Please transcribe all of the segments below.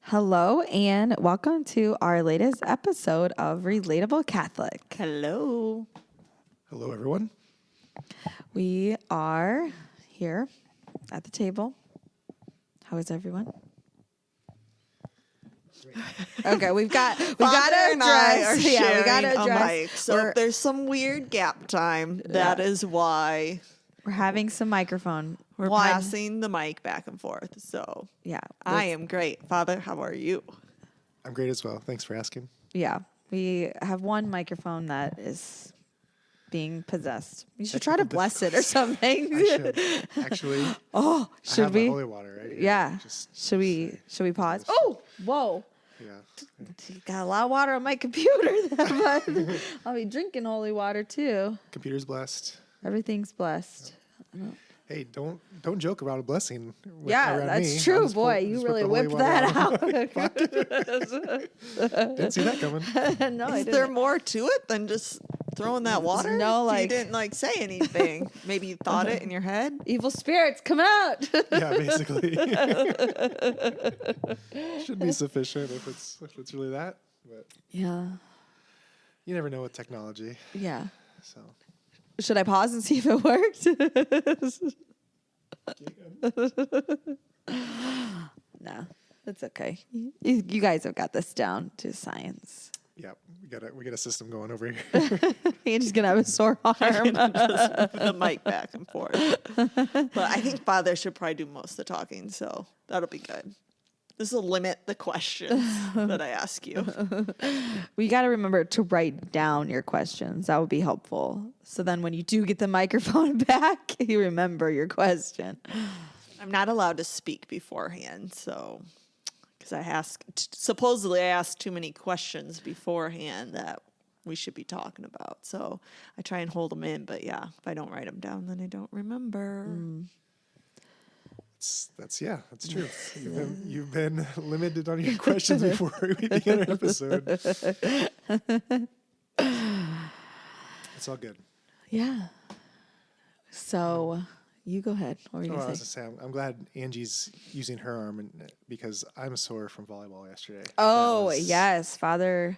Hello and welcome to our latest episode of Relatable Catholic. Hello. Hello, everyone. We are here at the table. How is everyone? Okay, we got to address. We got to a address. mic. So if there's some weird gap time, that is why We're having some microphone. we're passing the mic back and forth. So Yeah, I am great. Father, how are you? I'm great as well. Thanks for asking. Yeah, we have one microphone that is being possessed. You should try to bless it or something. I should. Actually, Oh, I should have we? the holy water right here. Yeah. Just Should we pause? Oh, whoa. yeah. Got a lot of water on my computer, but I'll be drinking holy water too. Computer's blessed. Everything's blessed. Hey, don't joke about a blessing. Yeah, around that's me. true. I'll just Boy, put- you just really put the holy whipped water that on. out. Didn't see that coming. No, I Is there didn't. more to it than just throwing that water? no, You like- didn't say anything. Maybe you thought it in your head. Evil spirits, come out. Yeah, basically. Should be sufficient if it's really that. But Yeah. you never know with technology. Yeah. So Should I pause and see if it worked? No, it's okay. You guys have got this down to science. yeah, we got a system going over here. Andy's gonna have a sore arm. The mic back and forth. But I think Father should probably do most of the talking, so that'll be good. This will limit the questions that I ask you. We got to remember to write down your questions. That would be helpful. So then when you do get the microphone back, you remember your question. I'm not allowed to speak beforehand, so because supposedly I asked too many questions beforehand that we should be talking about. So I try and hold them in, but yeah, if I don't write them down, then I don't remember. That's true. You've been limited on your questions before we begin our episode. It's all good. Yeah. So you go ahead. What were you I was going gonna to say? say, I'm glad Angie's using her arm because I'm sore from volleyball yesterday. Oh, yes. Father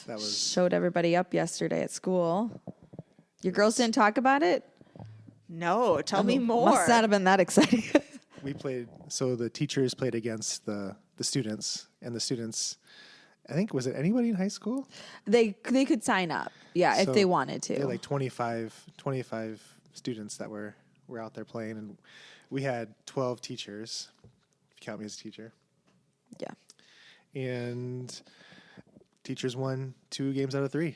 That was showed everybody up yesterday at school. Your girls didn't talk about it? No, tell me more. Must not have been that exciting. we played. So the teachers played against the students, and the students. I think was it anybody in high school? They could sign up, if So they wanted to. They had like 25 students that were out there playing, and we had 12 teachers. If you count me as a teacher. Yeah. And teachers won 2 games out of 3.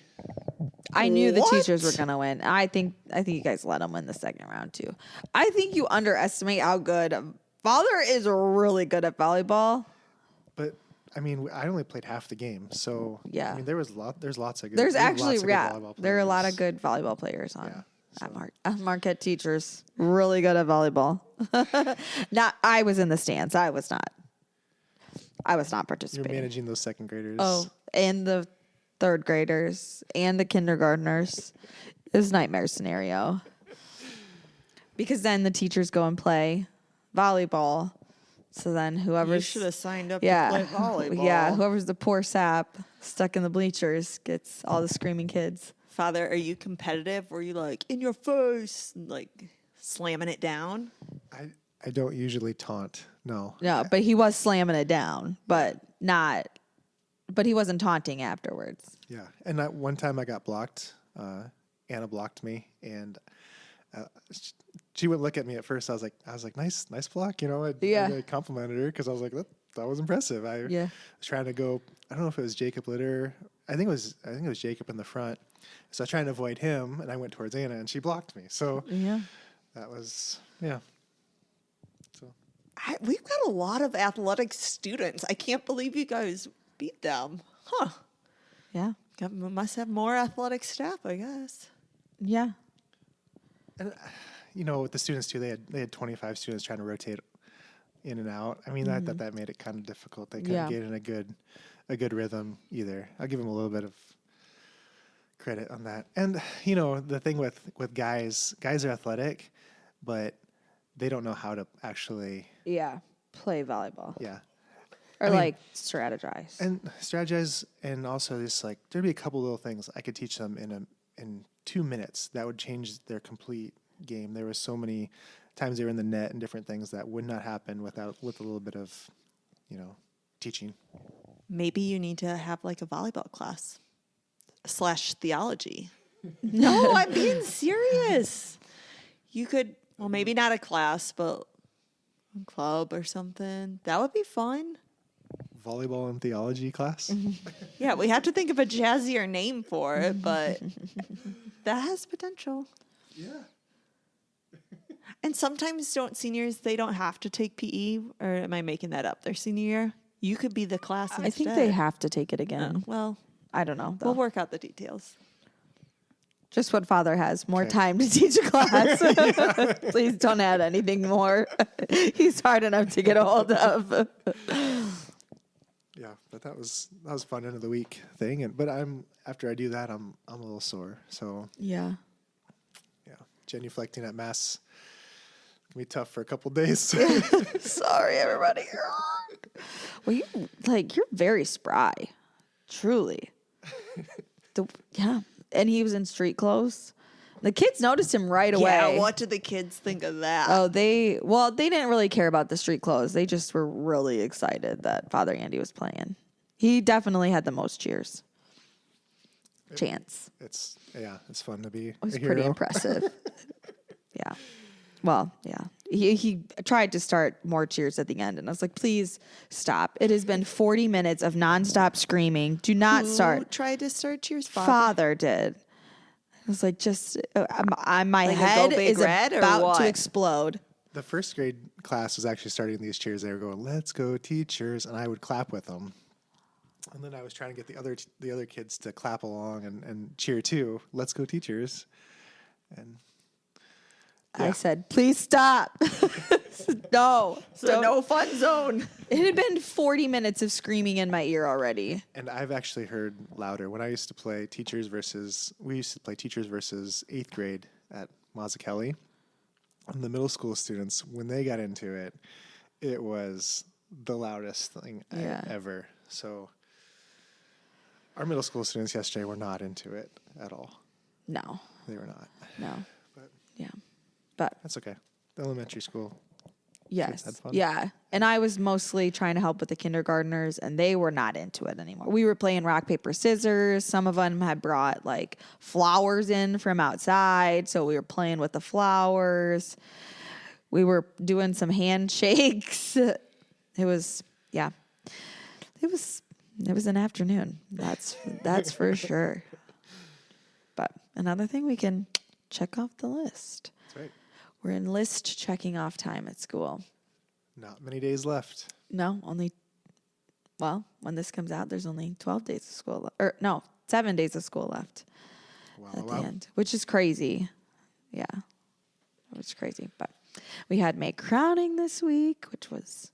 I knew the What? teachers were gonna win. I think you guys let them win the second round too. I think you underestimate how good Father is really good at volleyball. But I mean, I only played half the game, so Yeah. I mean, there's lots of good. There's we have actually lots of good volleyball there are a lot of players. good volleyball players on Yeah, at Marquette teachers. Really good at volleyball. Not I was in the stands. I was not You're participating. managing those second graders. Oh, and the third graders and the kindergartners. It was a nightmare scenario. Because then the teachers go and play volleyball. So then You whoever's should have signed up to yeah, play volleyball. yeah, whoever's the poor sap stuck in the bleachers gets all the screaming kids. Father, are you competitive? Were you like, in your face, and, like slamming it down? I don't usually taunt. No. No, but he was slamming it down, but he wasn't taunting afterwards. Yeah, and that one time I got blocked. Anna blocked me, and she wouldn't look at me at first. I was like, nice block. I complimented her because I was like, that was impressive. I was trying to go. I don't know if it was Jacob Litter. I think it was Jacob in the front. So I was trying to avoid him, and I went towards Anna, and she blocked me. So that was So We've got a lot of athletic students. I can't believe you guys beat them. Huh. Yeah. Must have more athletic staff, I guess. Yeah. and with the students too, they had 25 students trying to rotate in and out. I mean, I thought that made it kind of difficult. They couldn't get in a good rhythm either. I'll give them a little bit of credit on that. And the thing with guys are athletic, but they don't know how to actually play volleyball. Yeah. Or I mean, like strategize. and strategize, and also just like there'd be a couple little things I could teach them in 2 minutes that would change their complete game. There was so many times they were in the net and different things that would not happen with a little bit of, teaching. Maybe you need to have like a volleyball class / theology. No, I'm being serious. You could, well, maybe not a class, but a club or something. That would be fun. Volleyball and theology class. Yeah, we have to think of a jazzier name for it, but that has potential. Yeah. And sometimes seniors, they don't have to take PE, or am I making that up? Their senior year, you could be the class instead. I think they have to take it again. Well, I don't know. Though. we'll work out the details. Just what Father has. More Okay. time to teach a class. Please don't add anything more. He's hard enough to get a hold of. Yeah, but that was fun end of the week thing, but after I do that, I'm a little sore. So Yeah. yeah, genuflecting at mass can be tough for a couple days. Sorry, everybody. Well, you're very spry. Truly. Yeah. And he was in street clothes. The kids noticed him right away. Yeah, what did the kids think of that? Oh, they didn't really care about the street clothes. They just were really excited that Father Andy was playing. He definitely had the most cheers. Chance. It's fun to be It was a pretty hero. impressive. Yeah. Well, yeah. He tried to start more cheers at the end, and I was like, please stop. It has been 40 minutes of nonstop screaming. Do not Who start. tried to start Cheers, Father did. I was like, just my Like a head Go Big is Red or about what? to explode. The first grade class was actually starting these cheers. They were going, "Let's go, teachers," and I would clap with them. And then I was trying to get the other kids to clap along and cheer too. "Let's go, teachers!" And I yeah. said, please stop. No. So no fun zone. It had been 40 minutes of screaming in my ear already. And I've actually heard louder when I used to play teachers versus 8th grade at Mazzucchelli. And the middle school students, when they got into it, it was the loudest thing Yeah. ever. So our middle school students yesterday were not into it at all. No. They were not. No. But Yeah. But that's okay. The elementary school. yes. had fun? Yeah. And I was mostly trying to help with the kindergartners, and they were not into it anymore. We were playing rock, paper, scissors. Some of them had brought like flowers in from outside. So we were playing with the flowers. We were doing some handshakes. It was, yeah. It was an afternoon. That's for sure. But another thing we can check off the list. That's right. We're in list checking off time at school. Not many days left. No, when this comes out, there's only 12 days of school, 7 days of school left at the end, which is crazy. Yeah, it was crazy. But we had May crowning this week, which was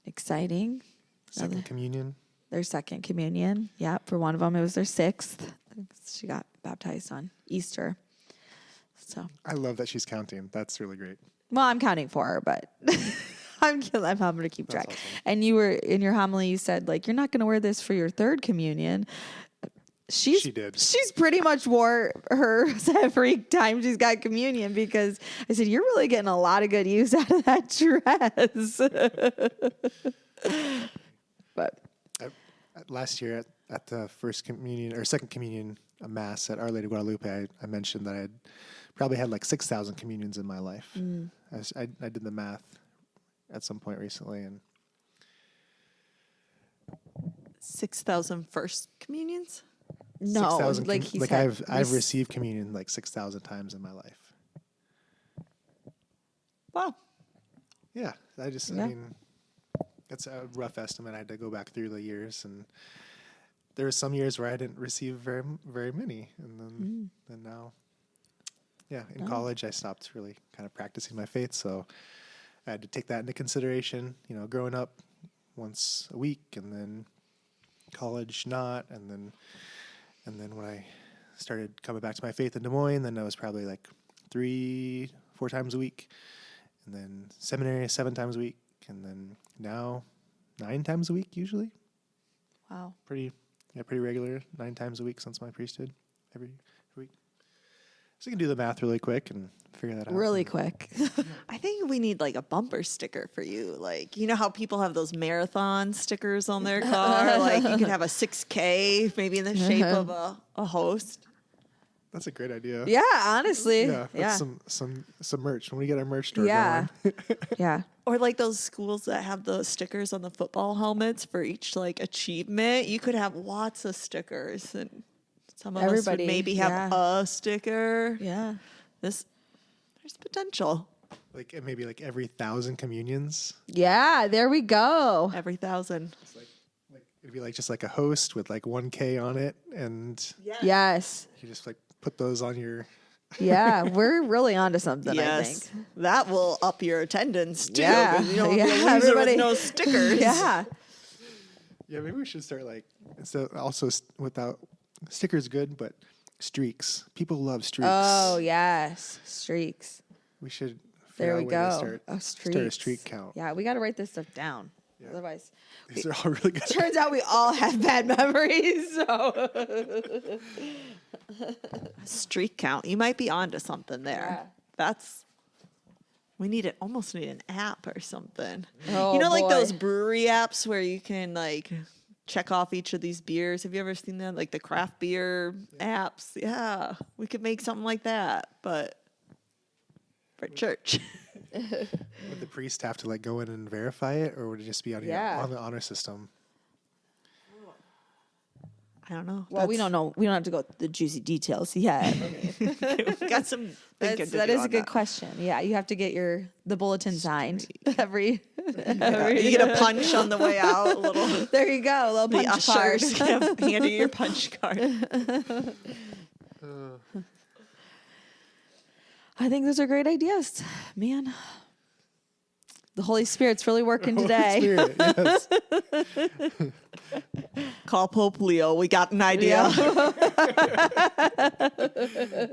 exciting. Second communion. Their second communion. Yeah, for one of them, it was their 6th. She got baptized on Easter. So, I love that she's counting. That's really great. well, I'm counting for her, but I'm helping her keep track. awesome. And you were in your homily, you said like you're not going to wear this for your 3rd communion. She did. She's pretty much wore hers every time she's got communion because I said you're really getting a lot of good use out of that dress. But Last year at the first communion or second communion mass at Our Lady of Guadalupe, I mentioned that I had probably had like 6,000 communions in my life. I did the math at some point recently, and 6,000 first communions? no, 6,000 like he like said, I've received communion like 6,000 times in my life. Wow. Yeah, I Yeah. mean, it's a rough estimate. I had to go back through the years, and there were some years where I didn't receive very many, and then now, yeah, in college I stopped really kind of practicing my faith, so I had to take that into consideration. You know, growing up once a week, and then college not, and then when I started coming back to my faith in Des Moines, then I was probably like 3-4 times a week, and then seminary 7 times a week, and then now 9 times a week usually. Wow. Pretty regular. 9 times a week since my priesthood every week. So you can do the math really quick and figure that out. Really quick. I think we need like a bumper sticker for you. Like, you know how people have those marathon stickers on their car? Like you could have a 6K maybe in the shape of a host. That's a great idea. Yeah, honestly. Yeah, Yeah. that's some merch. When we get our merch store Yeah. going. Yeah. Or like those schools that have the stickers on the football helmets for each like achievement. You could have lots of stickers, and some of us Everybody, would maybe have a sticker. Yeah. There's potential. Like maybe like every 1,000 communions. Yeah, there we go. Every 1,000. It's like it'd be like just like a host with like 1K on it, and Yes. you just like put those on your. Yeah, we're really onto something, I Yes, think. that will up your attendance too. Yeah. 'Cause you don't Yeah, be a loser everybody- with no stickers. Yeah. Yeah, maybe we should start like instead also without stickers good, but streaks. People love streaks. Oh, yes. Streaks. We should. There figure we out a way go. to Streaks. start a streak count. Yeah, we got to write this stuff down. Yeah. Otherwise, These are all really good. turns out we all have bad memories. So, Streak count. You might be onto something there. Yeah. We almost need an app or something. Oh, you know, like boy. those brewery apps where you can like check off each of these beers. Have you ever seen that? Like the craft beer apps. Yeah, we could make something like that, but for church. Would the priest have to like go in and verify it, or would it just be on, Yeah. on the honor system? I don't know. well, we don't know. We don't have to go through the juicy details yet. We got some thinking to That do is a on good that. question. Yeah, you have to get the bulletin signed every. You get a punch on the way out. A little. There you go, a little The punch card. ushers hand you your punch card. I think those are great ideas, man. The Holy Spirit's really working today. Holy Spirit, yes. Call Pope Leo. We got an idea.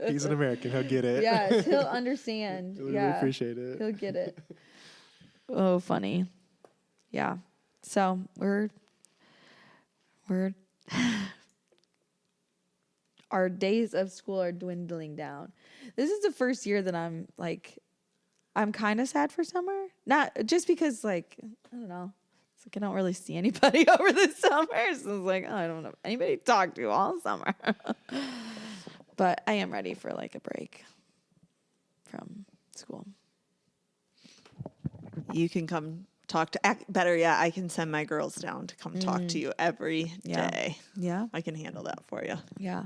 He's an American. He'll get it. Yes, he'll understand. He'll really Yeah, appreciate it. he'll get it. Oh, funny. Yeah. So we're our days of school are dwindling down. This is the first year that I'm kind of sad for summer. Not just because I don't know. It's like I don't really see anybody over the summer. So it's like, oh, I don't have anybody to talk to all summer. But I am ready for like a break from school. You can come talk to. Better yet, I can send my girls down to come talk to you every Yeah. day. Yeah. I can handle that for you. Yeah.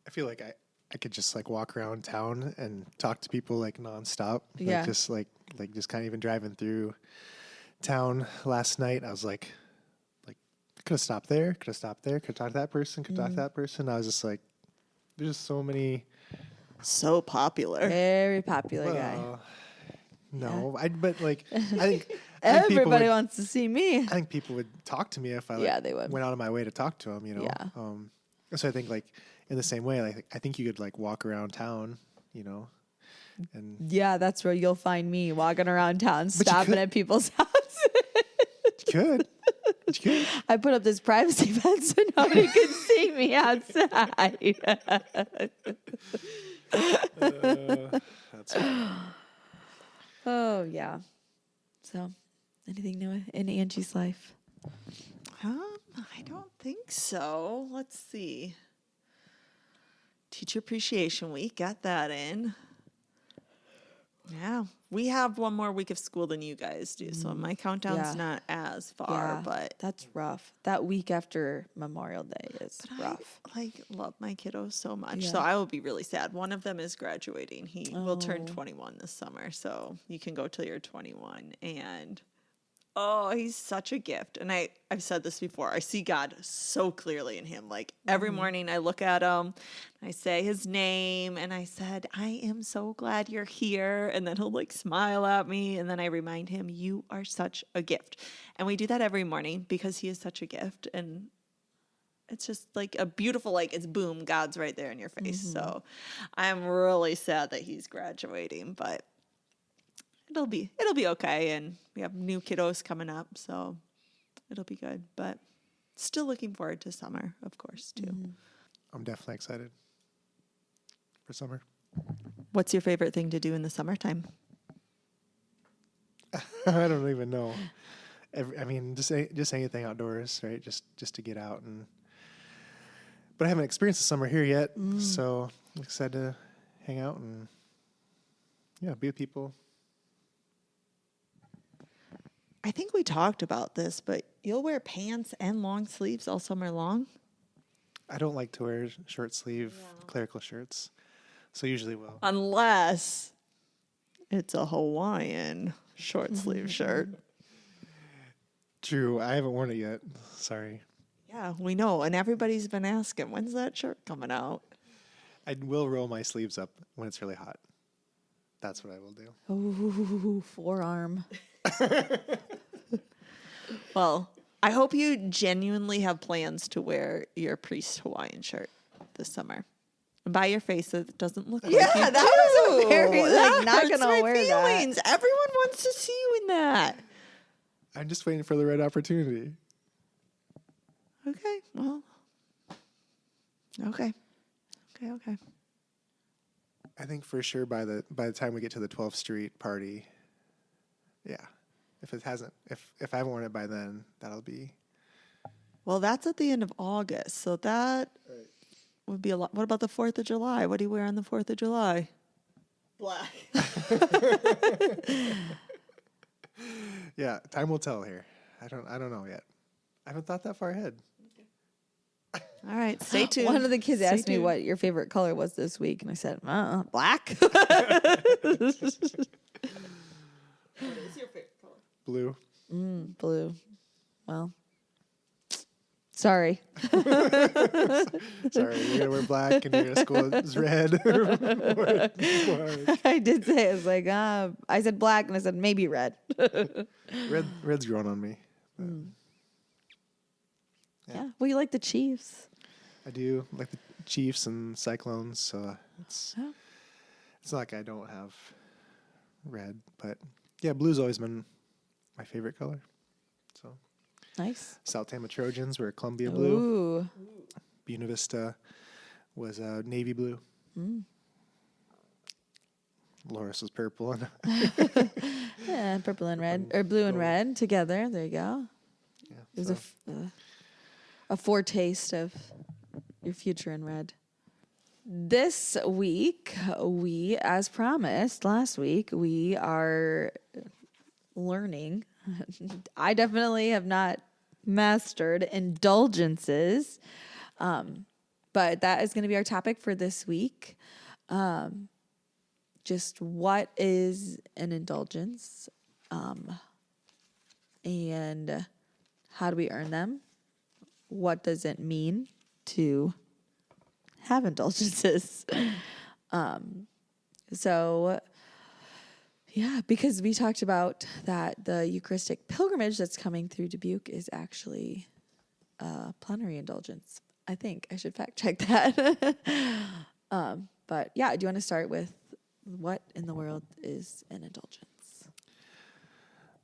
I feel like I could just like walk around town and talk to people like nonstop. Yeah. Like just kind of even driving through town last night. I was like could have stopped there, could have talked to that person, could talk to that person. I was just like, there's just so many. So popular. Very popular guy. No, but like I think people Everybody would, wants to see me. I think people would talk to me if I Yeah, they would. went out of my way to talk to them. You know. Yeah. So I think like in the same way, like I think you could like walk around town, you know, and Yeah, that's where you'll find me walking around town, you stopping could- at people's houses. you could. But you could. I put up this privacy fence so nobody can see me outside. That's fine. Oh, yeah. So, anything new in Angie's life? I don't think so. Let's see. Teacher Appreciation Week, got that in. Yeah, we have one more week of school than you guys do, so my countdown's Yeah. not as far, but that's rough. That week after Memorial Day is rough. I love my kiddos so much, Yeah. so I will be really sad. One of them is graduating. He will turn 21 this summer, so you can go till you're 21. And he's such a gift. And I've said this before. I see God so clearly in him. Like every morning I look at him, I say his name, and I said, I am so glad you're here. And then he'll like smile at me. And then I remind him, you are such a gift. And we do that every morning because he is such a gift. And it's just like a beautiful, like it's boom, God's right there in your face. So I'm really sad that he's graduating, but it'll be okay. And we have new kiddos coming up, so it'll be good. But still looking forward to summer, of course, too. I'm definitely excited for summer. What's your favorite thing to do in the summertime? I don't even know. Just anything outdoors, right? Just to get out but I haven't experienced the summer here yet, so I'm excited to hang out and be with people. I think we talked about this, but you'll wear pants and long sleeves all summer long? I don't like to wear short sleeve clerical shirts, so usually will. Unless it's a Hawaiian short sleeve shirt. True, I haven't worn it yet. Sorry. Yeah, we know. And everybody's been asking, when's that shirt coming out? I will roll my sleeves up when it's really hot. That's what I will do. Ooh, forearm. Well, I hope you genuinely have plans to wear your priest Hawaiian shirt this summer. And by your face, it doesn't look like you That was a very, That not hurts gonna my wear feelings. Everyone wants to see you in that. I'm just waiting for the right opportunity. Okay, well. Okay. I think for sure by the time we get to the 12th Street party, if I haven't worn it by then, that'll be. Well, that's at the end of August, so that would be a lot. What about the 4th of July? What do you wear on the 4th of July? Black. Yeah, time will tell here. I don't know yet. I haven't thought that far ahead. All right, stay tuned. One of the kids Stay asked me tuned. what your favorite color was this week, and I said, black. What is your favorite color? Blue. Blue. Well, sorry. Sorry, you're gonna wear black and you're gonna school is red. I did say, I was like, I said black, and I said maybe red. Red's growing on me. Yeah. Well, you like the Chiefs. I do like the Chiefs and Cyclones, so it's not like I don't have red, but blue's always been my favorite color. So Nice. South Tama Trojans were Columbia blue. Ooh. Buena Vista was navy blue. Loris was purple. And Yeah, purple and red, or blue and red together. There you go. It was a foretaste of your future in red. This week, we, as promised last week, we are learning. I definitely have not mastered indulgences, but that is going to be our topic for this week. Just what is an indulgence, and how do we earn them? What does it mean to have indulgences? Because we talked about that the Eucharistic pilgrimage that's coming through Dubuque is actually a plenary indulgence. I think I should fact check that. But yeah, do you want to start with what in the world is an indulgence?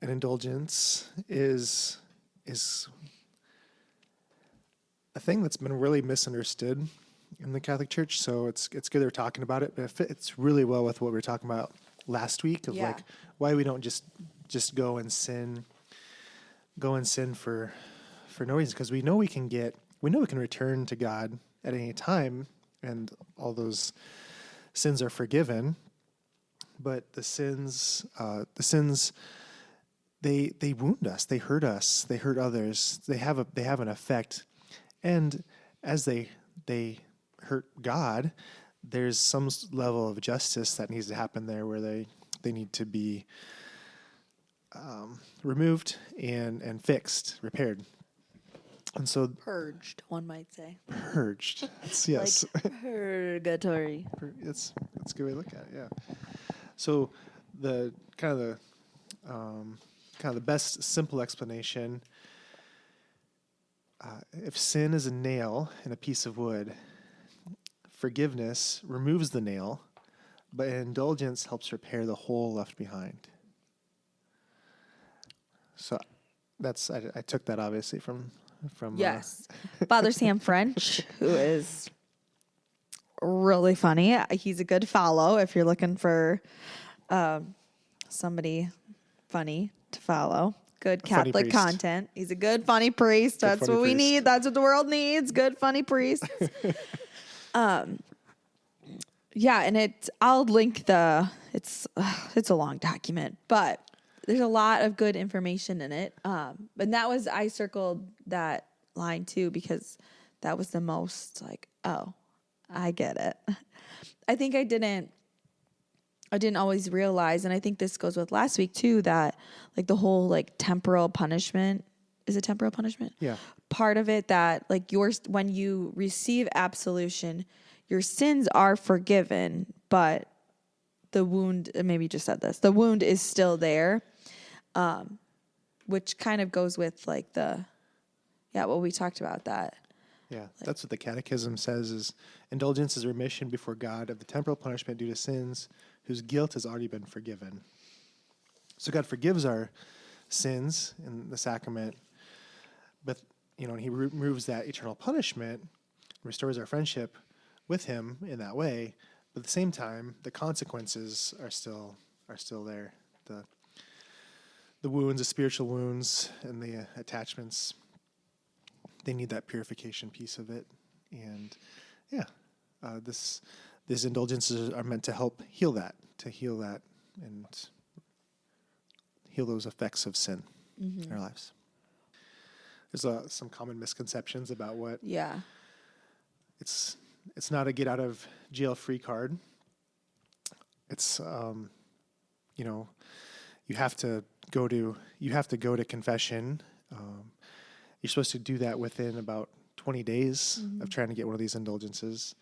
An indulgence is a thing that's been really misunderstood in the Catholic Church. So it's good they're talking about it, but it fits really well with what we were talking about last week of like why we don't just go and sin for no reason, because we know we can return to God at any time and all those sins are forgiven. But the sins they wound us, they hurt us, they hurt others, they have an effect. And as they hurt God, there's some level of justice that needs to happen there where they need to be removed and fixed, repaired. And so Purged, one might say. Purged. Yes. Like purgatory. It's a good way to look at it, yeah. So the kind of the best simple explanation, if sin is a nail in a piece of wood, forgiveness removes the nail, but an indulgence helps repair the hole left behind. So I took that obviously from Yes. Father Sam French, who is really funny. He's a good follow if you're looking for somebody funny to follow. Good funny Catholic priest. content. He's a good funny priest. That's funny what we priest. need. That's what the world needs. Good funny priests. Yeah, and I'll link it's a long document, but there's a lot of good information in it. And I circled that line too because that was the most like, oh, I get it. I think I didn't always realize, and I think this goes with last week too, that like the whole like temporal punishment, is it temporal punishment? Yeah. Part of it that like when you receive absolution, your sins are forgiven, but the wound, maybe you just said this, the wound is still there, which kind of goes with like what we talked about that. Yeah, that's what the Catechism says is indulgence is remission before God of the temporal punishment due to sins whose guilt has already been forgiven. So God forgives our sins in the sacrament, but he removes that eternal punishment, restores our friendship with him in that way. But at the same time, the consequences are still there. The wounds, the spiritual wounds, and the attachments. They need that purification piece of it, and these indulgences are meant to help heal that, and heal those effects of sin in our lives. There's some common misconceptions about what. Yeah. It's not a get out of jail free card. It's you have to go to confession. You're supposed to do that within about 20 days of trying to get one of these indulgences.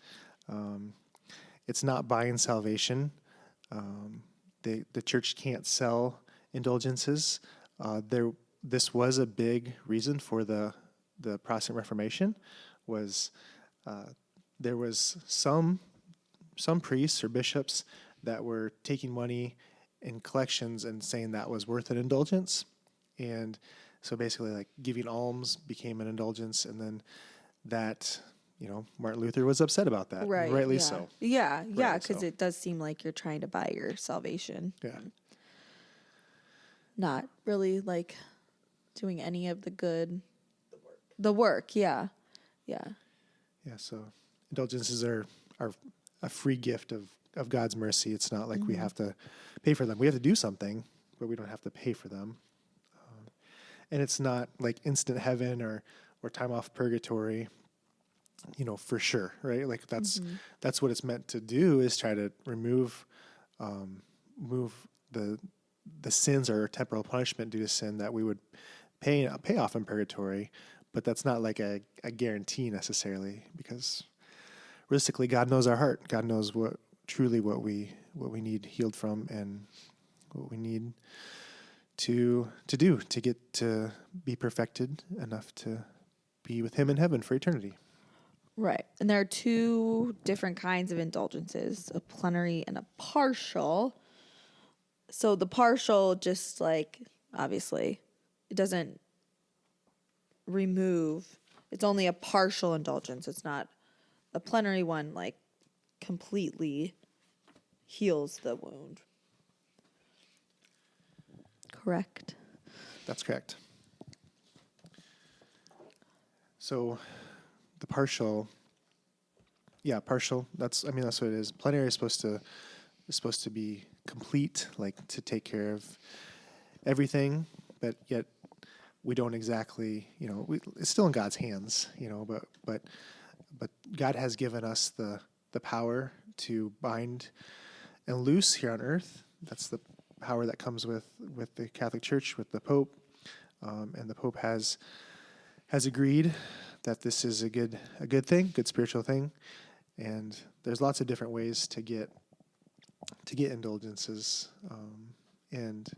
It's not buying salvation. The church can't sell indulgences. This was a big reason for the Protestant Reformation. There was some priests or bishops that were taking money in collections and saying that was worth an indulgence, and so basically, like giving alms became an indulgence, and then that, Martin Luther was upset about that, Right. rightly yeah. so. Yeah, yeah, Rightly because so. it does seem like you're trying to buy your salvation. Yeah, Not really like doing any of the good. The work, yeah. Yeah. yeah. So indulgences are a free gift of God's mercy. It's not like we have to pay for them. We have to do something, but we don't have to pay for them. And it's not like instant heaven or time off purgatory, for sure, right? Like that's what it's meant to do, is try to remove the sins or temporal punishment due to sin that we would pay off in purgatory. But that's not like a guarantee necessarily, because realistically, God knows our heart. God knows what we need healed from, and what we need to do to get to be perfected enough to be with him in heaven for eternity. Right. And there are two different kinds of indulgences, a plenary and a partial. So the partial, just like, obviously, it doesn't remove, it's only a partial indulgence. It's not a plenary one, like, completely heals the wound. Correct. That's correct. So the partial, that's what it is. Plenary is supposed to be complete, like to take care of everything, but yet we don't exactly, it's still in God's hands, but God has given us the power to bind and loose here on earth. That's the power that comes with the Catholic Church, with the Pope, and the Pope has agreed that this is a good thing, good spiritual thing, and there's lots of different ways to get indulgences, and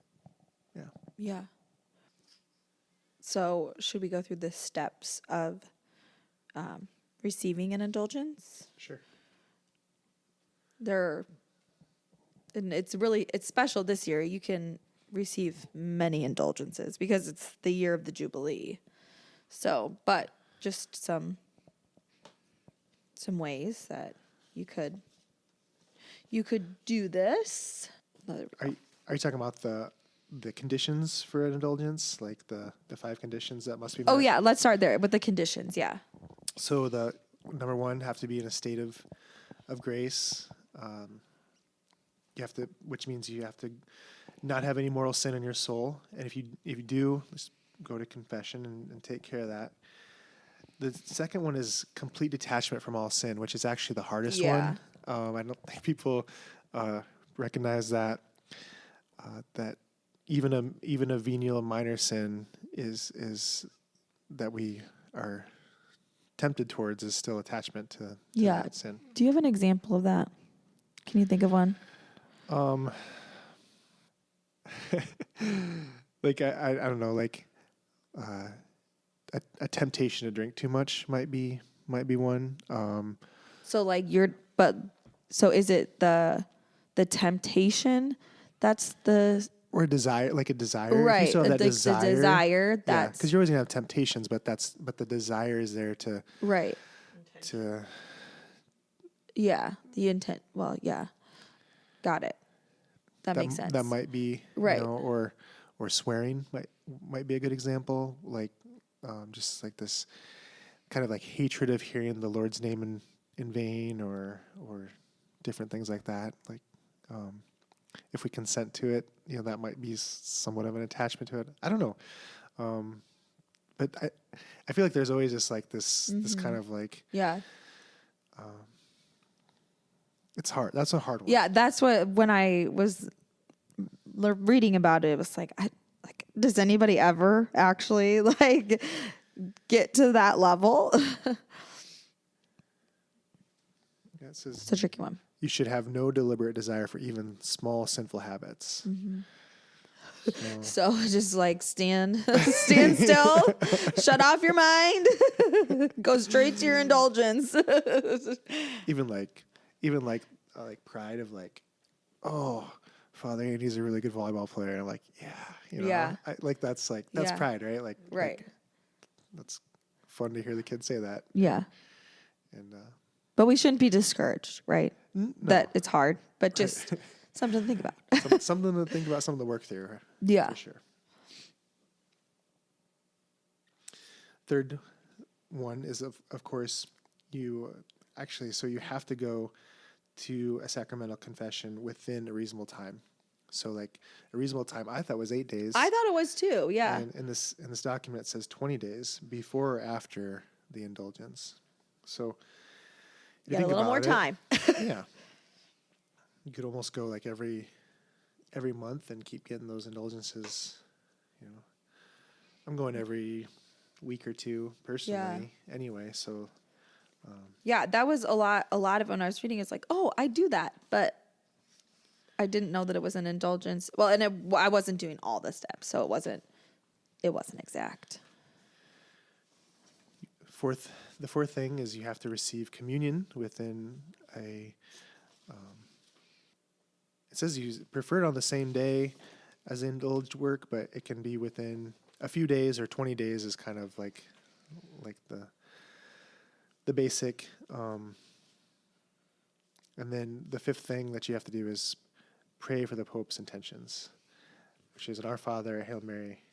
yeah. Yeah. So should we go through the steps of receiving an indulgence? Sure. And it's special this year. You can receive many indulgences because it's the year of the Jubilee. So, but just some ways that you could do this. Are you talking about the conditions for an indulgence, like the 5 conditions that must be met? Oh yeah, let's start there with the conditions. Yeah. So the number 1, have to be in a state of grace. You have to, which means you have to not have any mortal sin in your soul. And if you do, just go to confession and take care of that. The second one is complete detachment from all sin, which is actually the hardest one. I don't think people recognize that even a venial minor sin is that we are tempted towards is still attachment to that sin. Do you have an example of that? Can you think of one? Like I don't know, like a temptation to drink too much might be one. So like so is it the temptation that's the Or a desire, like a desire. right? If you still have that the desire that's because you're always gonna have temptations, but the desire is there to right. to Yeah, the intent. Well, yeah, got it. That makes sense. That might be right. You know, or swearing might be a good example. Like just like this kind of like hatred of hearing the Lord's name in vain, or different things like that. Like if we consent to it, you know, that might be somewhat of an attachment to it. I don't know, but I feel like there's always just like this kind of like it's hard. That's a hard one. Yeah, that's what when I was reading about it was like, does anybody ever actually like get to that level? Yeah, it says, it's a tricky one. You should have no deliberate desire for even small sinful habits. So just like stand still, shut off your mind, go straight to your indulgence. even like pride of like, oh, Father Andy's a really good volleyball player. I'm like, yeah, you know, that's pride, right? Like, that's fun to hear the kids say that. Yeah. And but we shouldn't be discouraged, right? No. That it's hard, but just something to think about. something to think about, something to work through. Yeah. For sure. Third one is, of course, you have to go to a sacramental confession within a reasonable time. So like a reasonable time I thought was 8 days. I thought it was too, yeah. And in this document it says 20 days before or after the indulgence. So you got a little more time. Yeah. You could almost go like every month and keep getting those indulgences. You know, I'm going every week or two personally anyway. So, yeah, that was a lot of when I was reading. It's like, oh, I do that, but I didn't know that it was an indulgence. Well, and I wasn't doing all the steps, so it wasn't exact. The fourth thing is you have to receive communion within a. It says you prefer it on the same day as indulged work, but it can be within a few days, or 20 days is kind of like the basic. And then the fifth thing that you have to do is pray for the Pope's intentions, which is an Our Father, a Hail Mary,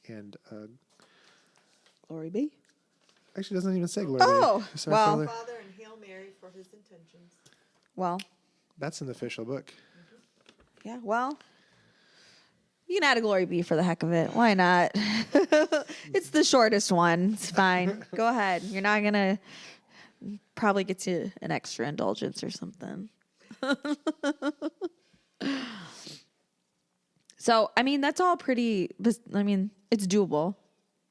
and Glory be. Actually, it doesn't even say glory. Oh, well. Our Father and Hail Mary for his intentions. Well. That's an official book. Yeah, well, you can add a glory be for the heck of it. Why not? It's the shortest one. It's fine. Go ahead. You're not going to probably get you an extra indulgence or something. So, I mean, that's all pretty, I mean, it's doable.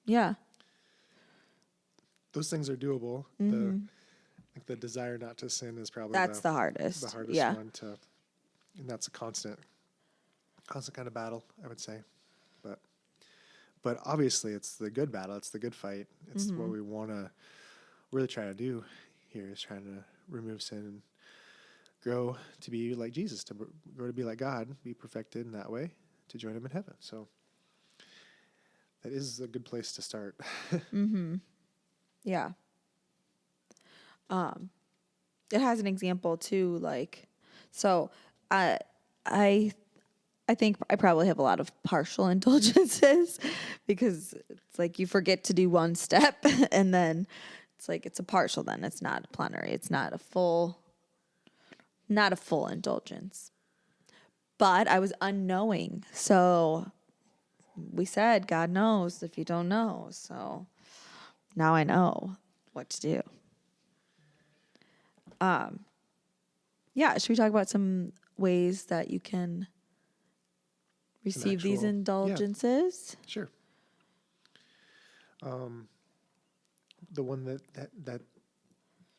Yeah. Those things are doable. The desire not to sin is probably the hardest. The hardest one to. And that's a constant kind of battle, I would say. But obviously it's the good battle. It's the good fight. It's what we want to really try to do here, is trying to remove sin and grow to be like Jesus, to grow to be like God, be perfected in that way, join him in heaven. So that is a good place to start. Yeah. It has an example too, like, so I think I probably have a lot of partial indulgences because it's like you forget to do one step and then it's like it's a partial, then it's not a plenary, it's not a full indulgence. But I was unknowing, so we said God knows if you don't know. So now I know what to do. Yeah, should we talk about some ways that you can receive these actual- yeah. indulgences? Sure. The one that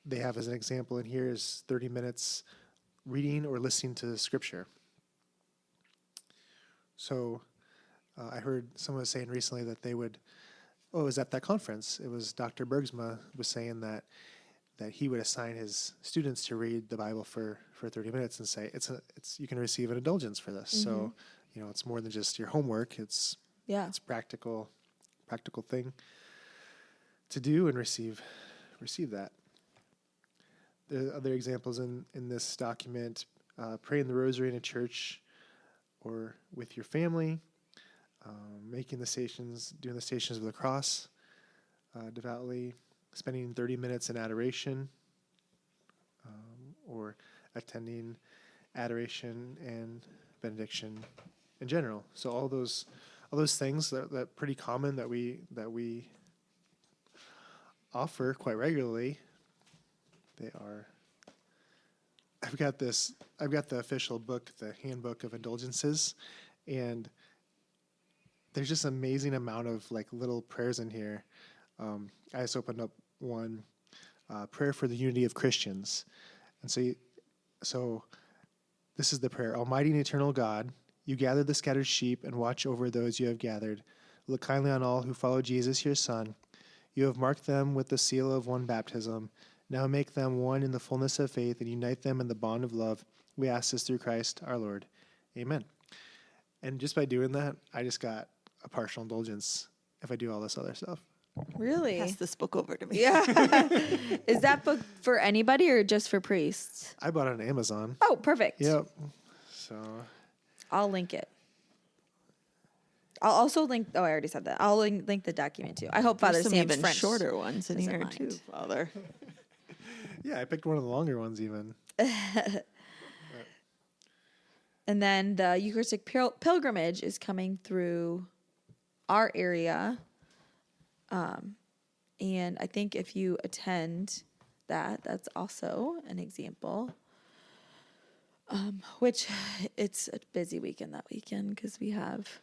they have as an example in here is 30 minutes reading or listening to scripture. So I heard someone was saying recently that they would, it was at that conference. It was Dr. Bergsma was saying that he would assign his students to read the Bible for 30 minutes and say, it's you can receive an indulgence for this. So, it's more than just your homework. It's practical thing to do and receive that. There are other examples in this document, praying the rosary in a church or with your family, doing the Stations of the Cross devoutly, spending 30 minutes in adoration, or attending adoration and benediction in general. So all those things that pretty common that we offer quite regularly. They are. I've got the official book, the Handbook of Indulgences, and there's just an amazing amount of like little prayers in here. I just opened up one, prayer for the unity of Christians, and so this is the prayer: Almighty and eternal God, you gather the scattered sheep and watch over those you have gathered. Look kindly on all who follow Jesus, your Son. You have marked them with the seal of one baptism. Now make them one in the fullness of faith and unite them in the bond of love. We ask this through Christ our Lord. Amen. And just by doing that, I just got a partial indulgence if I do all this other stuff. Really? Pass this book over to me. Yeah. Is that book for anybody or just for priests? I bought it on Amazon. Oh, perfect. Yep. So I'll link it. I'll also link. Oh, I already said that. I'll link the document too. I hope Father There's some Sam's even French shorter ones in doesn't here mind. too, Father. yeah, I picked one of the longer ones even. And then the Eucharistic pilgrimage is coming through our area. And I think if you attend that's also an example. Which it's a busy weekend that weekend because we have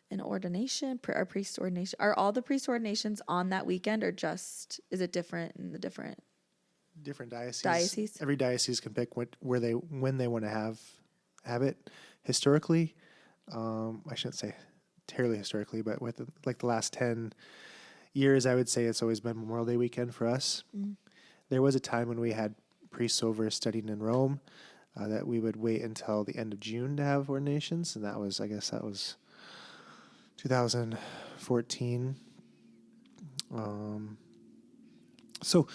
an ordination, our priest ordination. Are all the priest ordinations on that weekend or just, is it different in the different Diocese. Every diocese can pick when they want to have it. Historically, I shouldn't say terribly historically, but with the last 10 years, I would say it's always been Memorial Day weekend for us. There was a time when we had priests over studying in Rome that we would wait until the end of June to have ordinations, and that was 2014. So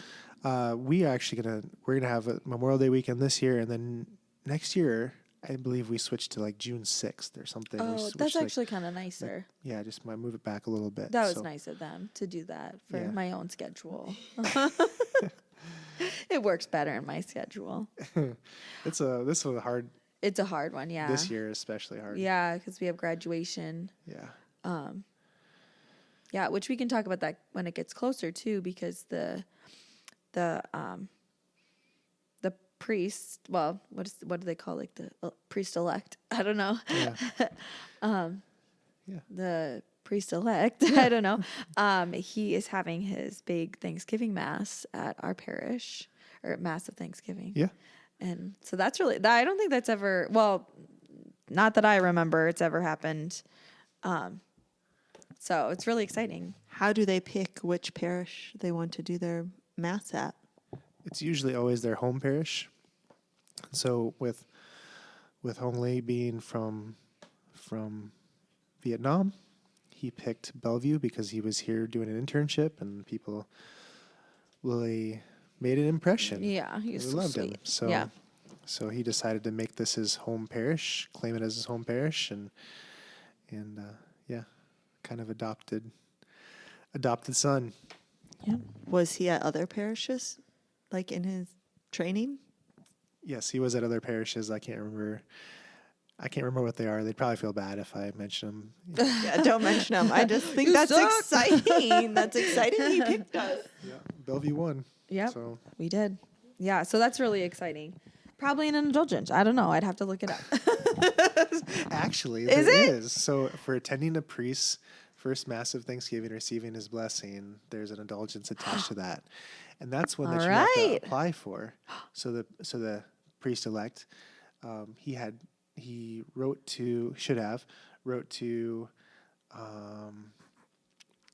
we're gonna have a Memorial Day weekend this year, and then next year I believe we switched to like June 6th or something. Oh, that's actually kind of nicer. Yeah, just might move it back a little bit. That was nice of them to do that for my own schedule. It works better in my schedule. This was a hard. It's a hard one, yeah. This year especially hard. Yeah, because we have graduation. Yeah. Yeah, which we can talk about that when it gets closer too, because the priest, well, what do they call the priest elect? I don't know. Yeah. The priest elect, I don't know. He is having his big Thanksgiving mass at our parish, or mass of Thanksgiving. Yeah. And so that's really, I don't think that's ever, well, not that I remember it's ever happened. So it's really exciting. How do they pick which parish they want to do their mass at? It's usually always their home parish. So with Hongley being from from Vietnam. He picked Bellevue because he was here doing an internship, and people really made an impression. Yeah, he's They so loved him. sweet. So, Yeah. so he decided to make this his home parish, claim it as his home parish, and kind of adopted son. Yeah. Was he at other parishes, like in his training? Yes, he was at other parishes. I can't remember what they are. They'd probably feel bad if I mention them. Yeah, don't mention him. I just think You that's suck. exciting. That's exciting. He picked us. Yeah, Bellevue won. Yep. So We did. Yeah, so that's really exciting. Probably an indulgence. I don't know. I'd have to look it up. actually, Is there it? is. So for attending a priest's first mass of Thanksgiving, receiving his blessing, there's an indulgence attached to that, and that's one that All you have right. to apply for. So the priest elect, he wrote to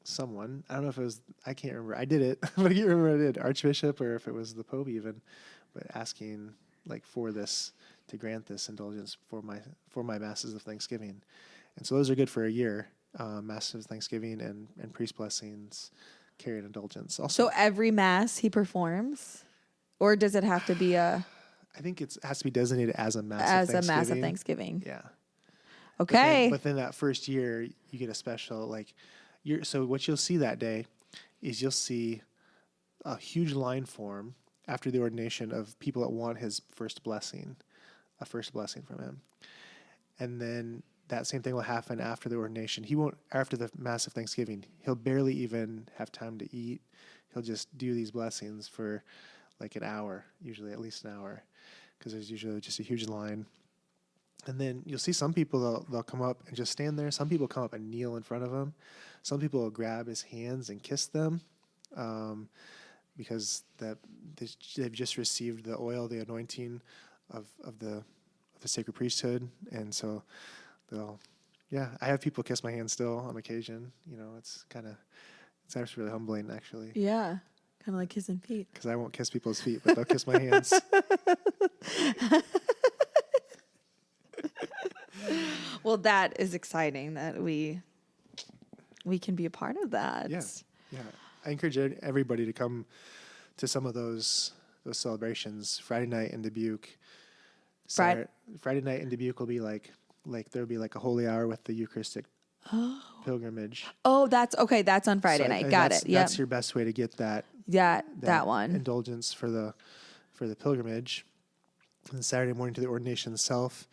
someone. I don't know if it was, I can't remember. I did it, but I can't remember what I did. Archbishop, or if it was the Pope even, but asking like for this, to grant this indulgence for my masses of Thanksgiving. And so those are good for a year. Masses of Thanksgiving and priest blessings carry an indulgence. Also, So every mass he performs, or does it have to be I think it has to be designated as a mass as of a Thanksgiving. mass of Thanksgiving? Yeah. Okay. But then that first year, you get a special, so what you'll see that day is you'll see a huge line form after the ordination of people that want his first blessing, a first blessing from him. And then that same thing will happen after the ordination. He won't, after the Mass of Thanksgiving, he'll barely even have time to eat. He'll just do these blessings for like an hour, usually at least an hour, because there's usually just a huge line. And then you'll see some people, they'll come up and just stand there. Some people come up and kneel in front of him. Some people will grab his hands and kiss them, because they've just received the oil, the anointing of the sacred priesthood. And so I have people kiss my hand still on occasion. It's actually really humbling, actually, Yeah. Kind of like kissing feet. because I won't kiss people's feet, but they'll kiss my hands. Well, that is exciting that we can be a part of that. Yeah. I encourage everybody to come to some of those celebrations. Friday night in Dubuque. Friday night in Dubuque will be like there'll be like a holy hour with the Eucharistic pilgrimage. Oh, that's okay. That's on Friday night. Got it. Yeah. That's your best way to get that one. indulgence for the pilgrimage. And Saturday morning to the ordination itself.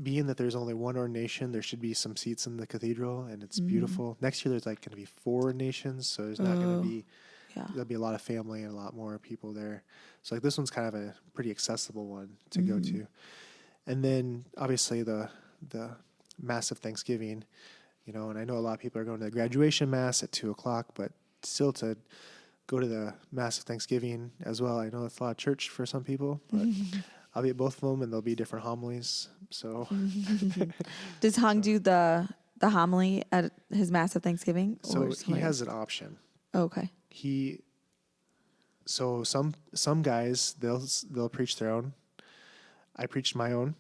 Being that there's only one ordination, there should be some seats in the cathedral, and it's beautiful. Next year, there's going to be 4 ordinations, so there's not going to be. Yeah. There'll be a lot of family and a lot more people there. So this one's kind of a pretty accessible one to go to. And then obviously the Mass of Thanksgiving, and I know a lot of people are going to the graduation Mass at 2:00, but still to go to the Mass of Thanksgiving as well. I know it's a lot of church for some people, but I'll be at both of them, and there'll be different homilies. So Does Hung do the homily at his Mass of Thanksgiving? So or he somebody has else? an option. Okay. So some guys they'll preach their own. I preached my own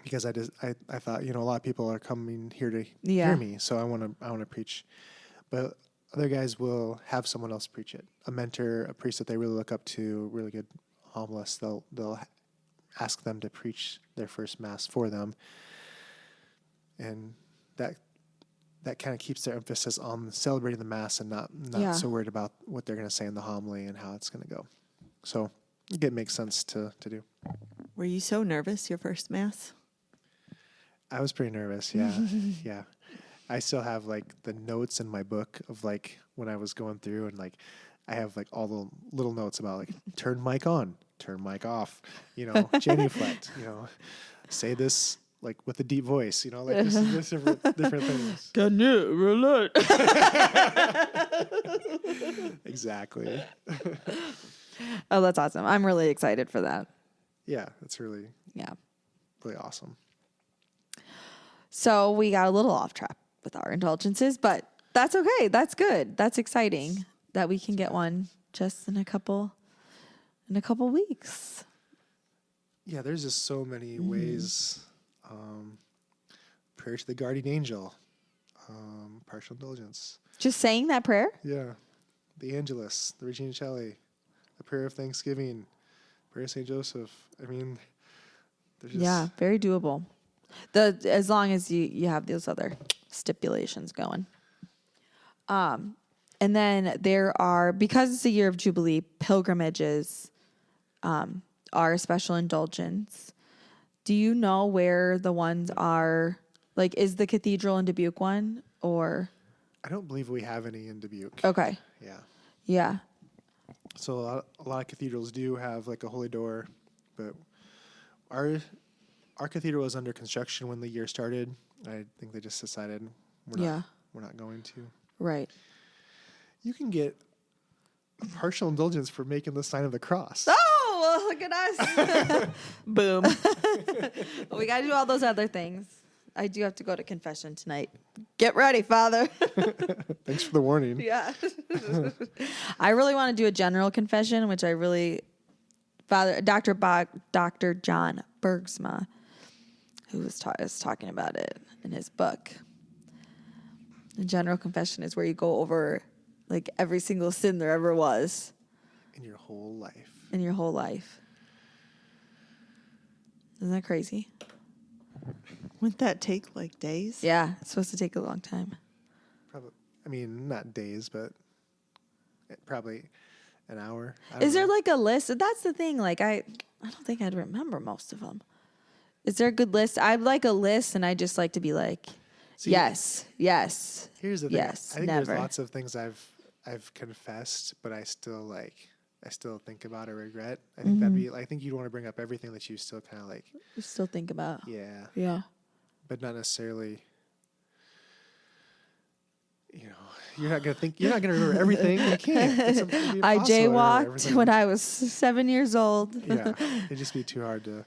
because I thought a lot of people are coming here to hear me, so I want to preach. But other guys will have someone else preach it, a mentor, a priest that they really look up to, really good homilist. They'll ask them to preach their first Mass for them, and that kind of keeps their emphasis on celebrating the Mass and not so worried about what they're going to say in the homily and how it's going to go. So it makes sense to do. Were you so nervous your first Mass? I was pretty nervous, yeah. Yeah. I still have the notes in my book of when I was going through, and I have all the little notes about turn mic on, turn mic off, genuflect, say this with a deep voice, this different things. Can you relate? Exactly. Oh, that's awesome. I'm really excited for that. Yeah, that's really Yeah. really awesome. So we got a little off track with our indulgences, but that's okay. That's good. That's exciting that we can get one just in a couple weeks. Yeah, there's just so many ways prayer to the guardian angel, partial indulgence. Just saying that prayer? Yeah. The Angelus, the Regina Coeli, the prayer of thanksgiving, prayer of St. Joseph. I mean, they're just... Yeah, very doable. As long as you have those other stipulations going. And then there are, because it's a year of Jubilee, pilgrimages are a special indulgence. Do you know where the ones are? Like, is the cathedral in Dubuque one, or? I don't believe we have any in Dubuque. Okay. Yeah. Yeah. So a lot of cathedrals do have like a holy door, but our cathedral was under construction when the year started. I think they just decided we're not going to. Right. You can get a partial indulgence for making the sign of the cross. Oh, look at us. Boom. We got to do all those other things. I do have to go to confession tonight. Get ready, Father. Thanks for the warning. Yeah. I really want to do a general confession, which I really, Dr. John Bergsma, who was talking about it in his book. The general confession is where you go over like every single sin there ever was. In your whole life. Isn't that crazy? Wouldn't that take like days? Yeah, it's supposed to take a long time. Probably. I mean, not days, but probably an hour. Is there like a list? That's the thing. Like I don't think I'd remember most of them. Is there a good list? I'd like a list, and I just like to be like, See, yes. Here's the thing. Yes, I think never. there's lots of things I've confessed, but I still think about or regret. I think I think you'd want to bring up everything that you still kind of like. You still think about. Yeah. Yeah. But not necessarily. You're not gonna remember everything. You can't. It'd be I impossible to remember jaywalked everything. when I was 7 years old. Yeah, it'd just be too hard to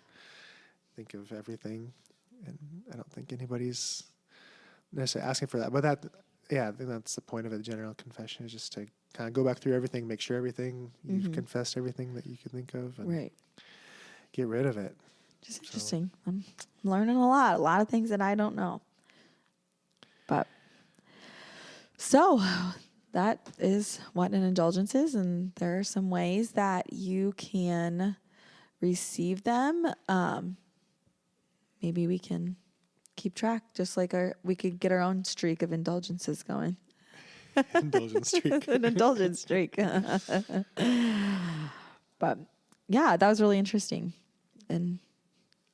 think of everything, and I don't think anybody's necessarily asking for that. But I think that's the point of a general confession, is just to kind of go back through everything, make sure you've confessed everything that you can think of, and Right. get rid of it. Just interesting. I'm learning a lot of things that I don't know. But so that is what an indulgence is, and there are some ways that you can receive them. Maybe we can keep track, just like we could get our own streak of indulgences going. Indulgence streak. An indulgence streak. But yeah, that was really interesting. And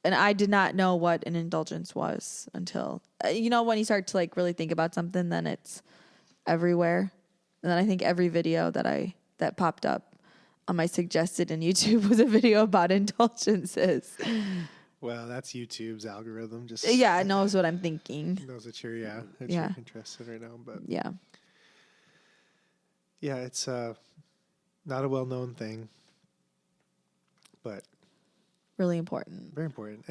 I did not know what an indulgence was until, when you start to like really think about something, then it's everywhere. And then I think every video that popped up on my suggested in YouTube was a video about indulgences. Well, that's YouTube's algorithm. Just Yeah, it knows what I'm thinking. knows that you're interested right now. But Yeah. yeah, it's not a well-known thing, but Really important. very important.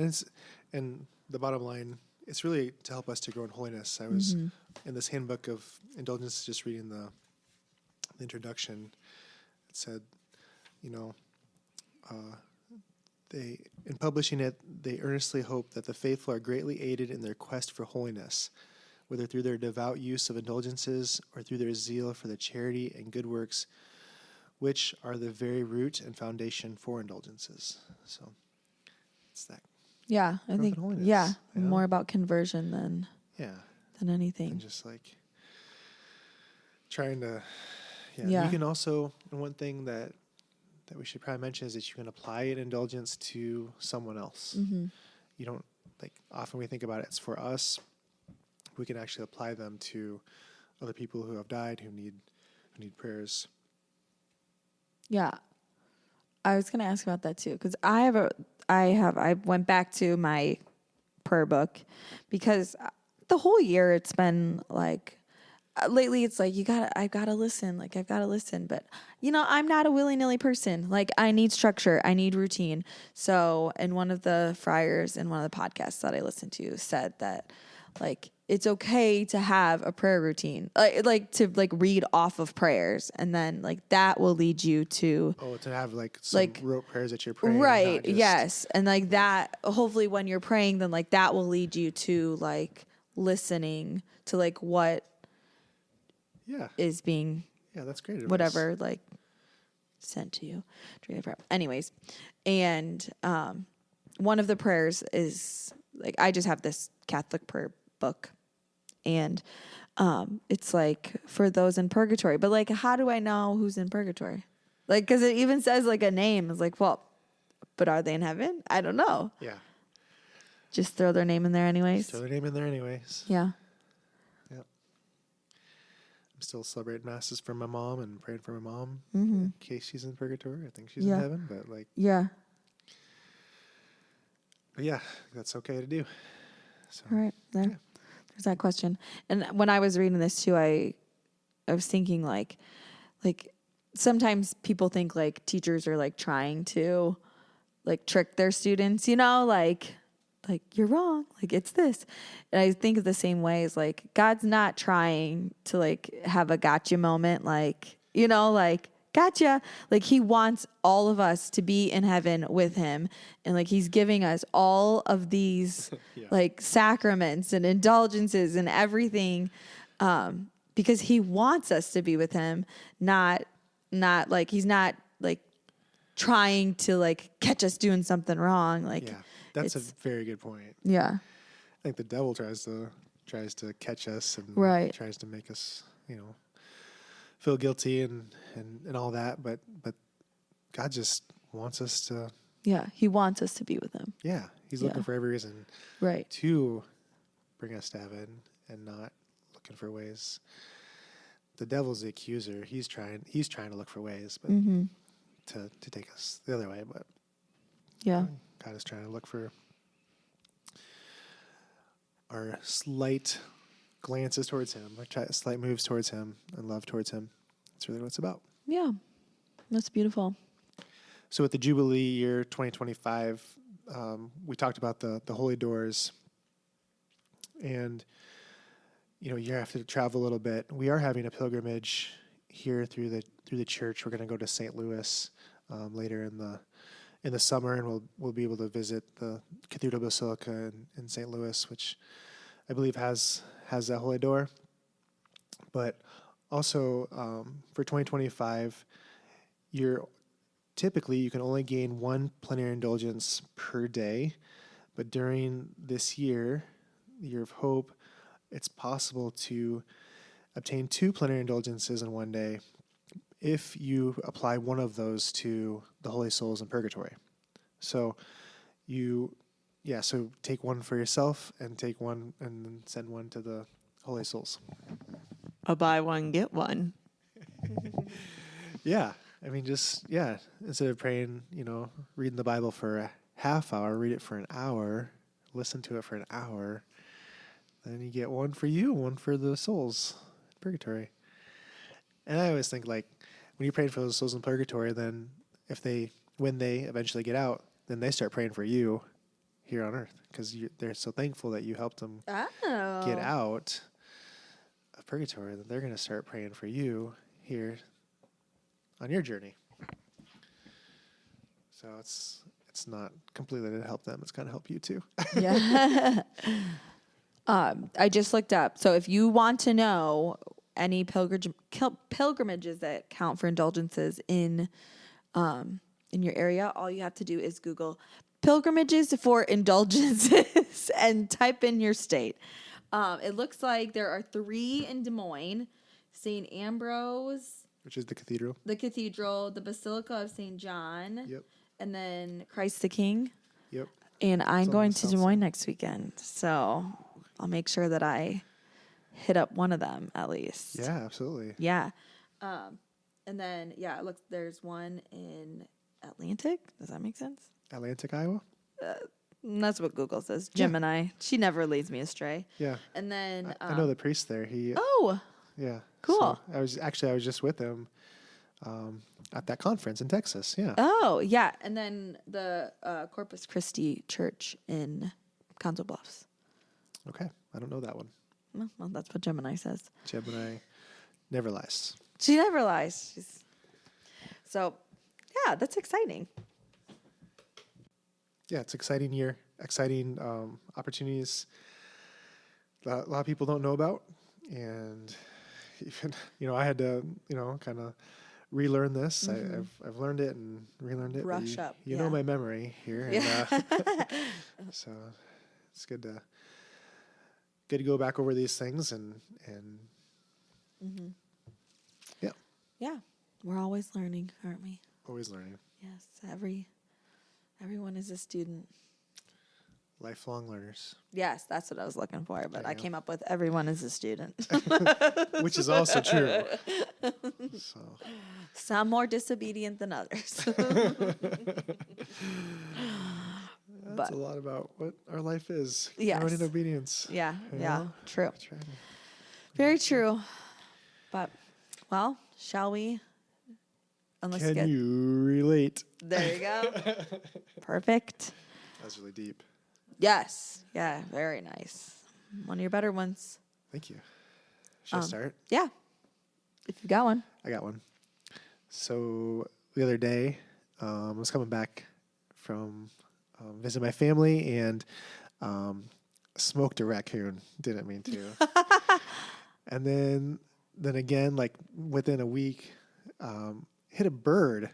And the bottom line, it's really to help us to grow in holiness. I was in this handbook of indulgence, just reading the introduction. It said, in publishing it, they earnestly hope that the faithful are greatly aided in their quest for holiness, whether through their devout use of indulgences or through their zeal for the charity and good works, which are the very root and foundation for indulgences. So it's that. Yeah, I think, holiness, more about conversion than anything. And just like trying to, Yeah. You can also, and one thing that we should probably mention is that you can apply an indulgence to someone else. Mm-hmm. You don't, often we think about it's for us. We can actually apply them to other people who have died, who need prayers. Yeah. I was going to ask about that too, because I went back to my prayer book, because the whole year it's been like, lately it's like, I've got to listen. But I'm not a willy-nilly person. Like, I need structure. I need routine. So, and one of the friars in one of the podcasts that I listened to said that, like, it's okay to have a prayer routine, to read off of prayers, and then that will lead you to to have some rote prayers that you're praying, right? Yes, and that hopefully when you're praying, then that will lead you to listening to like what Yeah. is being Yeah, that's great advice. whatever like sent to you. Anyways, and one of the prayers is like I just have this Catholic prayer book, and it's like for those in purgatory. But like, how do I know who's in purgatory? Like, because it even says like a name. It's like, well, but are they in heaven? I don't know. Yeah. Just throw their name in there anyways. Throw their name in there anyways. Yeah. Yep. I'm still celebrating masses for my mom and praying for my mom Mm-hmm. in case she's in purgatory. I think she's Yeah. in heaven, but like, Yeah. but yeah, that's okay to do. So, All right. There. Yeah. There's that question. And when I was reading this too, I was thinking like sometimes people think like teachers are like trying to like trick their students, you know, like you're wrong, like it's this. And I think of the same way as like God's not trying to like have a gotcha moment, like, you know, like gotcha. Like he wants all of us to be in heaven with him. And like he's giving us all of these Yeah. like sacraments and indulgences and everything because he wants us to be with him, not like he's not like trying to like catch us doing something wrong. Like Yeah. That's a it's- very good point. yeah. I think the devil tries to catch us and Right. tries to make us, you know, feel guilty and all that, but God just wants us to, Yeah. He wants us to be with him. yeah, he's Yeah. looking for every reason Right. to bring us to heaven and not looking for ways. The devil's the accuser. He's trying to look for ways, but Mm-hmm. to take us the other way, but Yeah. God is trying to look for our slight glances towards him, our slight moves towards him and love towards him. That's really what it's about. Yeah. That's beautiful. So with the Jubilee year 2025, we talked about the holy doors, and you know you have to travel a little bit. We are having a pilgrimage here through the church. We're going to go to St. Louis later in the summer, and we'll be able to visit the Cathedral Basilica in St. Louis, which I believe has that holy door. But also for 2025, typically you can only gain one plenary indulgence per day, but during this year, the year of hope, it's possible to obtain 2 plenary indulgences in one day if you apply one of those to the holy souls in purgatory. So so take one for yourself and take one and then send one to the holy souls. A buy one, get one. Yeah. I mean, instead of praying, reading the Bible for a half hour, read it for an hour, listen to it for an hour. Then you get one for you, one for the souls in purgatory. And I always think, like, when you're praying for those souls in purgatory, then when they eventually get out, then they start praying for you here on earth because they're so thankful that you helped them get out of purgatory that they're going to start praying for you here on your journey. So it's not completely to help them. It's going to help you too. Yeah. I just looked up. So if you want to know any pilgrimages that count for indulgences in your area, all you have to do is Google pilgrimages for indulgences and type in your state. It looks like there are 3 in Des Moines: St. Ambrose, Which is the cathedral. the Basilica of St. John, Yep. and then Christ the King. Yep. And I'm on going the to south Des side. Moines next weekend, so I'll make sure that I hit up one of them at least. Yeah, absolutely. Yeah. And then, it looks, there's one in Atlantic. Does that make sense? Atlantic, Iowa? That's what Google says. Gemini. She never leads me astray. Yeah. And then, I know the priest there. oh, Yeah. cool. So I was just with him at that conference in Texas. Yeah. oh, yeah. And then the Corpus Christi Church in Council Bluffs. Okay. I don't know that one. Well, that's what Gemini says. Gemini never lies. She never lies. So, yeah, that's exciting. Yeah, it's an exciting year, exciting opportunities a lot of people don't know about. And even, I had to, kind of relearn this. I've learned it and relearned it. Brush but up. You know my memory here. Yeah. And, so it's good to go back over these things and yeah, Yeah. We're always learning, aren't we? always learning. Yes. Everyone is a student. Lifelong learners. Yes, that's what I was looking for, but There I you go. came up with everyone is a student. Which is also true. So Some more disobedient than others. that's a lot about what our life is. Yes. Growing in obedience. Yeah, You yeah, know? true. Trying to- Very true. But, well, shall we? Unless Can you relate? There you go. Perfect. That's really deep. Yes. Yeah, very nice. One of your better ones. Thank you. Should I start? Yeah. If you got one. I got one. So the other day, I was coming back from visit my family and smoked a raccoon. Didn't mean to. And then again, like within a week, hit a bird.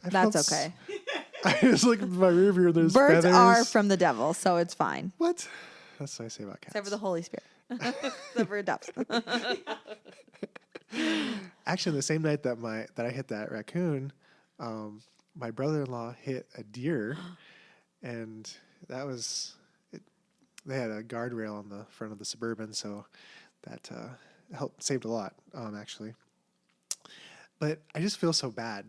I That's felt okay. I was looking at my rear view. There's Birds feathers. are from the devil, so it's fine. What? That's what I say about cats. Except for the Holy Spirit. Except for doves. Actually, the same night that I hit that raccoon, my brother-in-law hit a deer, and that was it. They had a guardrail on the front of the Suburban, so that saved a lot, actually. But I just feel so bad,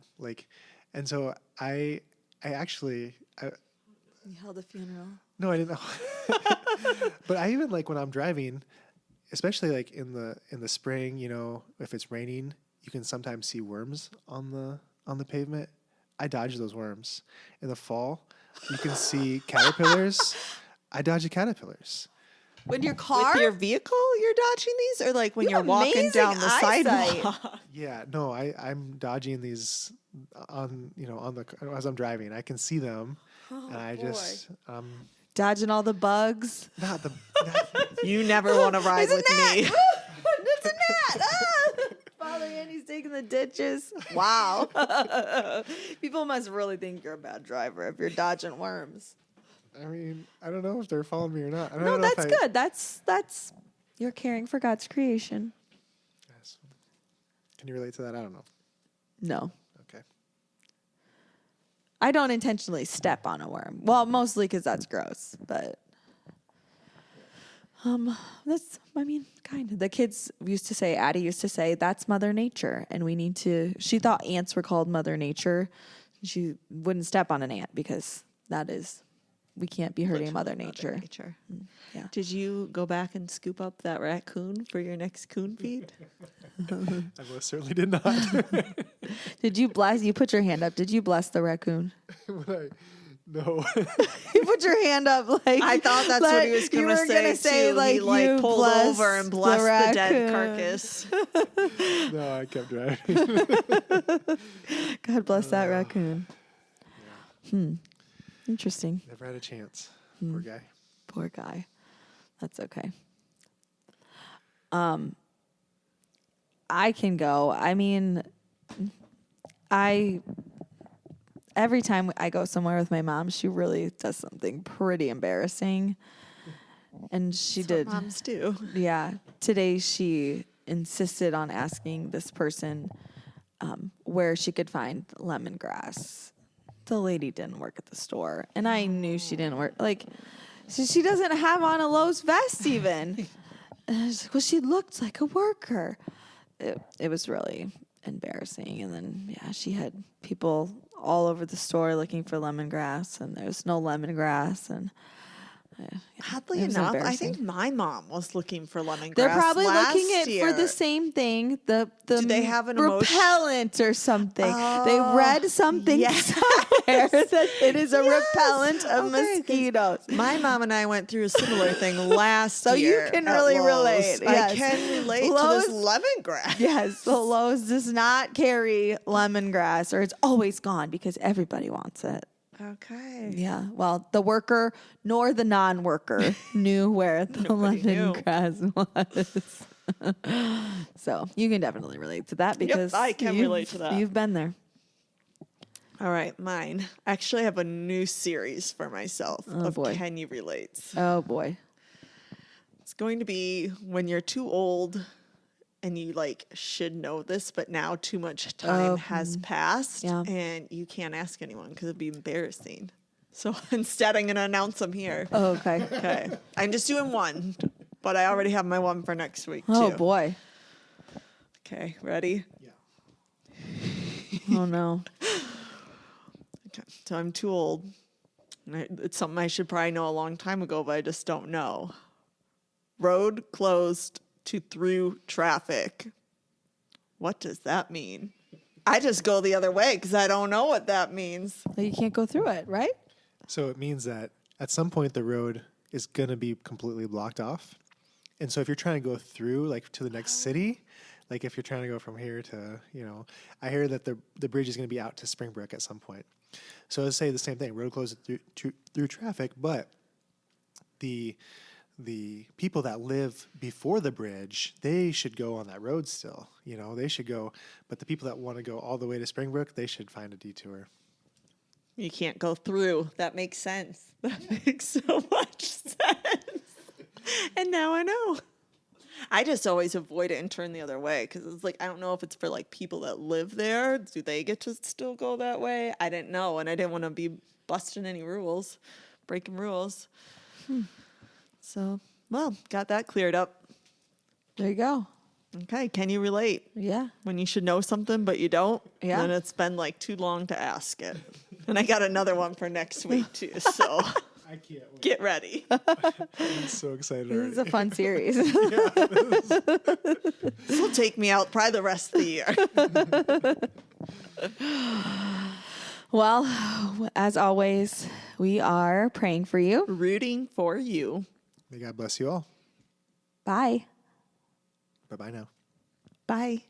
and so I actually. You held a funeral. No, I didn't know. But I even when I'm driving, especially in the spring, if it's raining, you can sometimes see worms on the pavement. I dodge those worms. In the fall, you can see caterpillars. I dodge the caterpillars. When your car? With your vehicle, you're dodging these, or when You you're have walking amazing down the eyesight. sidewalk? Yeah, no, I'm dodging these on as I'm driving. I can see them, and I just Dodging all the bugs. not the. You never want to ride with me. It's a gnat. Ah! Father Andy's taking the ditches. Wow. People must really think you're a bad driver if you're dodging worms. I mean, I don't know if they're following me or not. I don't No, know that's good. That's you're caring for God's creation. Yes. Can you relate to that? I don't know. No. Okay. I don't intentionally step on a worm. Well, mostly because that's gross, but that's, kind of. The kids Addie used to say, that's Mother Nature, and she thought ants were called Mother Nature. She wouldn't step on an ant because we can't be hurting Mother Nature. Yeah. Did you go back and scoop up that raccoon for your next coon feed? I most certainly did not. Did you put your hand up? Did you bless the raccoon? No. You put your hand up I thought that's what he was going to say, too. He you pulled bless over and blessed the dead raccoon. carcass. No, I kept driving. God bless that raccoon. Yeah. Interesting. Never had a chance. Poor guy. Poor guy. That's okay. I can go. Every time I go somewhere with my mom, she really does something pretty embarrassing. And she That's what did. moms do. Yeah. Today she insisted on asking this person where she could find lemongrass. The lady didn't work at the store, and I knew she didn't work. She doesn't have on a Lowe's vest even. And I was like, well, she looked like a worker. It was really embarrassing. And then, she had people all over the store looking for lemongrass, and there was no lemongrass. And Oddly it was enough, I embarrassing. think my mom was looking for lemongrass. They're probably looking last for the year. same thing. The Do they have an emotion? repellent or something? They Oh, read something yes. somewhere that it is a Yes. repellent of Okay, 'cause mosquitoes. My mom and I went through a similar thing last So you year. can at really Lowe's. relate, yes. I can relate Lowe's- to this lemongrass. Yes, the Lowe's does not carry lemongrass, or it's always gone because everybody wants it. Okay. Yeah. Well, the worker nor the non-worker knew where the Nobody knew. lemongrass was. So you can definitely relate to that because I can relate to that. You've been there. All right, mine. I actually have a new series for myself of boy. Can You Relates. Oh boy. It's going to be when you're too old and you like should know this, but now too much time has passed Yeah. and you can't ask anyone because it'd be embarrassing. So instead, I'm going to announce them here. Oh, okay. Okay. I'm just doing one, but I already have my one for next week, too. Oh boy. Okay, ready? Oh no. Okay. So I'm too old. It's something I should probably know a long time ago, but I just don't know. Road closed to through traffic. What does that mean? I just go the other way because I don't know what that means. Well, you can't go through it, right? So it means that at some point the road is going to be completely blocked off. And so if you're trying to go through like to the next city, like if you're trying to go from here to, I hear that the bridge is going to be out to Springbrook at some point. So let's say the same thing, road closed through traffic, but the people that live before the bridge, they should go on that road still. They should go, but the people that want to go all the way to Springbrook, they should find a detour. You can't go through. That makes sense. That makes so much sense. And now I know. I just always avoid it and turn the other way because it's like, I don't know if it's for like people that live there. Do they get to still go that way? I didn't know. And I didn't want to be busting any rules, breaking rules. So, well, got that cleared up. There you go. Okay. Can you relate? Yeah. When you should know something, but you don't? Yeah. Then it's been like too long to ask it. And I got another one for next week too. So I can't wait. get ready. I'm so excited This already. is a fun series. This will take me out probably the rest of the year. Well, as always, we are praying for you. Rooting for you. May God bless you all. Bye. Bye-bye now. Bye.